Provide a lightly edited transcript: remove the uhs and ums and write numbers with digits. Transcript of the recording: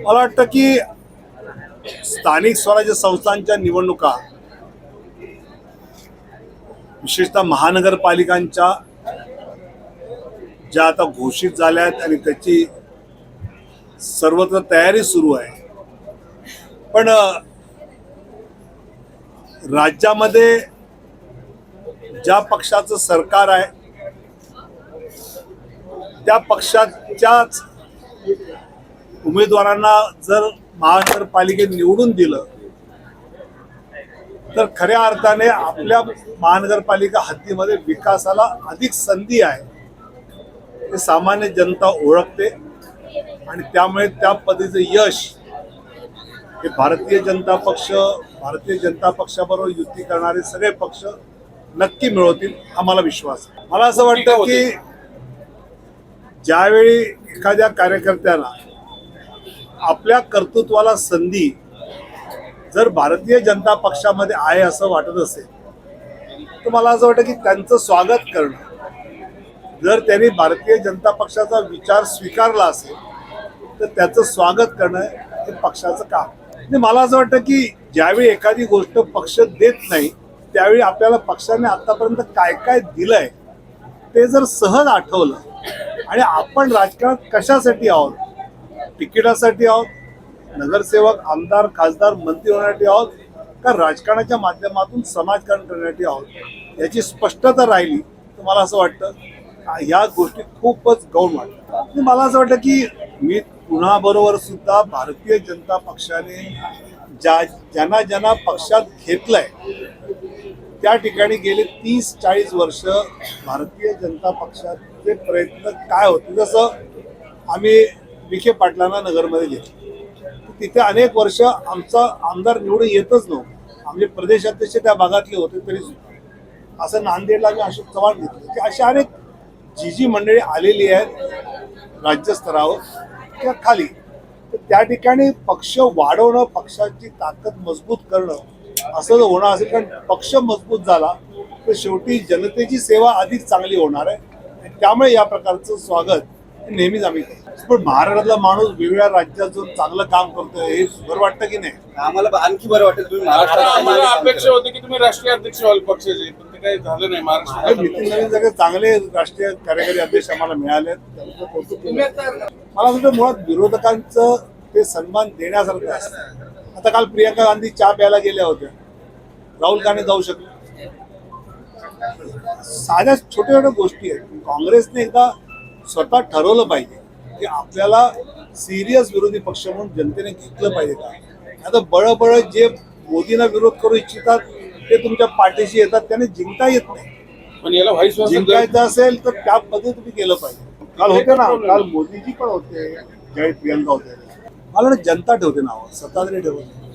मला वाटतं की स्थानिक स्वराज्य संस्थांच्या निवडणुका विशेषतः महानगरपालिकांच्या ज्या आता घोषित झाल्या आहेत आणि त्याची सर्वत्र तयारी सुरू आहे, पण राज्यामध्ये ज्या पक्षाचं सरकार आहे त्या पक्षाच्याच उमेदवारांना जर महानगरपालिकेत निवडून दिलं तर खऱ्या अर्थाने आपल्या महानगरपालिका हद्दीमध्ये विकासाला अधिक संधी आहे हे सामान्य जनता ओळखते आणि त्यामुळे त्या पद्धतीचं यश हे भारतीय जनता पक्षाबरोबर युती करणारे सगळे पक्ष नक्की मिळवतील हा मला विश्वास आहे। मला असं वाटतं की ज्यावेळी एखाद्या कार्यकर्त्याला आपल्या कर्तृत्वाला संधी जर भारतीय जनता पक्षामध्ये आहे असं वाटत असेल तर मला असं वाटतं की त्यांचं स्वागत करणं, जर त्यांनी भारतीय जनता पक्षाचा विचार स्वीकारला असेल तर त्याचं स्वागत करणं हे पक्षाचं काम। म्हणजे मला असं वाटतं की ज्यावेळी एखादी गोष्ट पक्ष देत नाही त्यावेळी आपल्याला पक्षाने आतापर्यंत काय काय दिलंय ते जर सहज आठवलं आणि आपण राजकारणात कशासाठी आहोत, तिकिटासाठी आहोत, नगरसेवक आमदार खासदार मंत्री होण्यासाठी आहोत का राजकारणाच्या माध्यमातून समाजकारण करण्यासाठी आहोत याची स्पष्टता राहिली तर मला असं वाटतं या गोष्टी खूपच गौण वाटतात। मला असं वाटतं की मी पुन्हा बरोबर सुद्धा भारतीय जनता पक्षाने ज्यांना पक्षात घेतलंय त्या ठिकाणी गेले 30-40 वर्ष भारतीय जनता पक्षाचे प्रयत्न काय होते, जसं आम्ही विखे पाटलांना नगरमध्ये घेतलं तिथे अनेक वर्ष आमचा आमदार निवडून येतच नव्हतं, आमचे प्रदेशाध्यक्ष त्या भागातले होते तरी सुद्धा। असं नांदेडला आम्ही अशोक चव्हाण घेतले की अशी अनेक जी मंडळी आलेली आहेत राज्यस्तरावर किंवा खाली, तर त्या ठिकाणी पक्ष वाढवणं, पक्षाची ताकद मजबूत करणं असं जर होणार असेल, कारण पक्ष मजबूत झाला तर शेवटी जनतेची सेवा अधिक चांगली होणार आहे। त्यामुळे या प्रकारचं स्वागत नेहमीच आम्ही करतो। पण महाराष्ट्रातला माणूस वेगवेगळ्या राज्यात जाऊन चांगलं काम करतोय हे बरं वाटतं की नाही? आम्हाला आणखी बरं वाटेल तुम्ही महाराष्ट्रात। आम्हाला अपेक्षा होती की तुम्ही राष्ट्रीय अध्यक्ष व्हाल पक्षाचे, पण ते काही झालं नाही महाराष्ट्रात। नितीन नवीन सगळे चांगले राष्ट्रीय कार्यकारी अध्यक्ष आम्हाला मिळाले, त्यांचं कौतुक केलं। मला वाटतं मुळात विरोधकांचं ते सन्मान देण्यासारखं असतं। आता काल प्रियंका गांधी चहा प्यायला गेल्या होत्या, राहुल गांधी जाऊ शकले। साध्या छोट्या छोट्या गोष्टी आहेत। काँग्रेसने एकदा स्वतः ठरवलं पाहिजे की आपल्याला सिरियस विरोधी पक्ष म्हणून जनतेने घेतलं पाहिजे का। आता बळबळ जे मोदींना विरोध करू इच्छितात ते तुमच्या पाठीशी येतात, त्याने जिंकता येत नाही। पण याला व्हाईस जिंकायचं असेल तर त्या पद्धतीने तुम्ही केलं पाहिजे। काल होते ना, काल मोदीजी पण होते, ज्यावेळी प्रियंका होते, मला जनता ठेवते नाव, स्वतः तरी ठेवते।